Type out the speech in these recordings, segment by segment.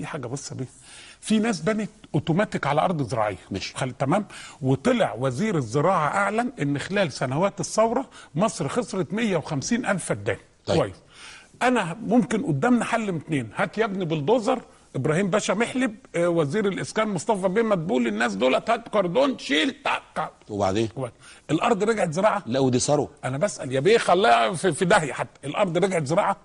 في حاجه بص بيه، في ناس بنت اوتوماتيك على ارض زراعيه ماشي. تمام. وطلع وزير الزراعه اعلن ان خلال سنوات الثوره مصر خسرت 150 الف فدان. طيب. كويس. انا ممكن قدامنا حل من اتنين، هات يا ابني بلدوزر ابراهيم باشا محلب، وزير الاسكان مصطفى بيه مدبول، الناس دولت هات كاردون شيل وبعدين الارض رجعت زراعه. لا ودي ثروه. انا بسال يا بيه خلاها في داهيه، حتى الارض رجعت زراعه.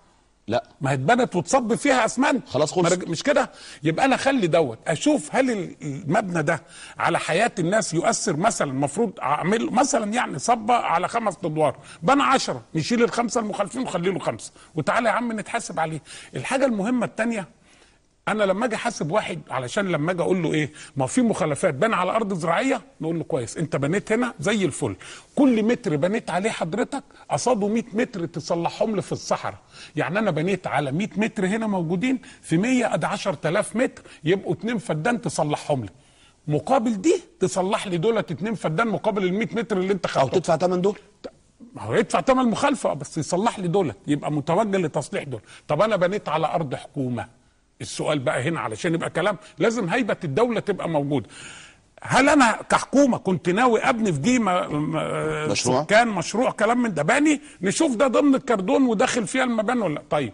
لا ما هي اتبنت وتصب فيها اسمنت خلاص خلص. مش كده؟ يبقى انا اخلي دوت اشوف هل المبنى ده على حياه الناس يؤثر. مثلا المفروض اعمل مثلا يعني صبه على 5 ادوار، بنى 10، نشيل الخمسه المخالفين ونخلي له 5 وتعالى يا عم نتحاسب عليه. الحاجه المهمه الثانيه، انا لما اجي احاسب واحد علشان لما اجي اقول له ايه، ما في مخالفات بنى على ارض زراعيه، نقول له كويس انت بنيت هنا زي الفل، كل متر بنيت عليه حضرتك قصاده 100 متر تصلحهم لي في الصحراء. يعني انا بنيت على 100 متر هنا موجودين، في 100 ادي 10000 متر، يبقوا 2 فدان تصلحهم لي، مقابل دي تصلح لي دولت 2 فدان مقابل ال 100 متر اللي انت خدته، او تدفع ثمن دول. ما هو يدفع ثمن المخالفه بس يصلح لي دولت، يبقى متوجه لتصليح دول. طب انا بنيت على ارض حكومه، السؤال بقى هنا علشان يبقى كلام لازم هيبه الدوله تبقى موجوده. هل انا كحكومه كنت ناوي ابني في دي مشروع سكان مشروع كلام من ده باني، نشوف ده ضمن الكردون وداخل فيها المباني ولا لا. طيب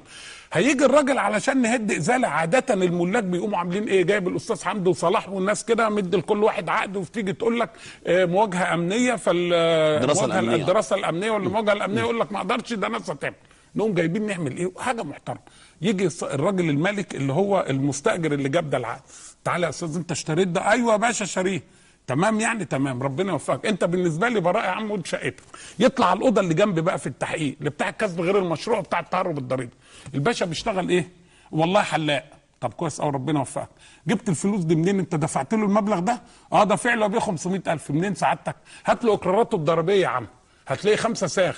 هيجي الراجل علشان نهد ازاله، عاده الملاك بيقوموا عاملين ايه، جايب الاستاذ حمدي وصلاح والناس كده مدي لكل واحد عقد، وتيجي تقول لك مواجهه امنيه، الدراسه الامنيه ولا المواجهه الامنيه، يقول لك ما اقدرش ده ناس هتعمل. نقوم جايبين نعمل ايه؟ حاجه محترمه. يجي الراجل المالك اللي هو المستاجر اللي جاب ده العقد، تعالى يا استاذ انت اشتريت ده؟ ايوه يا باشا شاريه. تمام يعني تمام، ربنا يوفقك، انت بالنسبه لي براء يا عم ودي شقتك. يطلع الاوضه اللي جنب بقى في التحقيق اللي بتاع الكسب غير المشروع بتاع التهرب الضريبي، الباشا بيشتغل ايه؟ والله حلاق. طب كويس قوي ربنا يوفقك، جبت الفلوس دي منين؟ انت دفعت له المبلغ ده؟ ده فعلا بيه 500000 منين سعادتك؟ هات له اقراراته الضريبيه يا عم، هتلاقي 5 ساغ.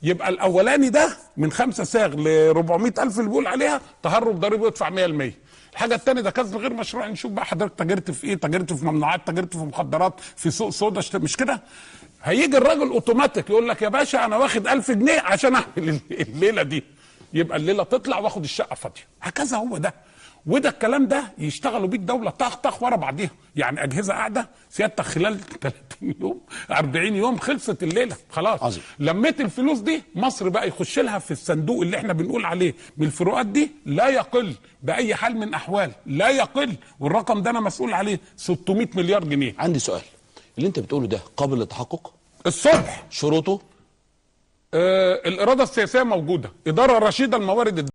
يبقى الاولاني ده من 5 ساغ ل 400000 اللي بيقول عليها تهرب ضريبي ويدفع 100%. الحاجه الثانيه ده كسب غير مشروع. نشوف بقى حضرتك تاجرت في ايه؟ تاجرت في ممنوعات، تاجرت في مخدرات، في سوق سودا، مش كده؟ هيجي الراجل اوتوماتيك يقول لك يا باشا انا واخد 1000 جنيه عشان اعمل الليله دي، يبقى الليله تطلع واخد الشقه فاضيه. هكذا هو ده. وده الكلام ده يشتغلوا بيه الدوله طخ طخ ورا بعضيها، يعني اجهزه قاعده سيادتك خلال 30 يوم 40 يوم خلصت الليله خلاص. عظيم. لميت الفلوس دي، مصر بقى يخش لها في الصندوق اللي احنا بنقول عليه من الفروقات دي لا يقل باي حال من احوال، لا يقل، والرقم ده انا مسؤول عليه 600 مليار جنيه. عندي سؤال، اللي انت بتقوله ده قابل للتحقق؟ الصبح شروطه؟ الاراده السياسيه موجوده، اداره رشيده الموارد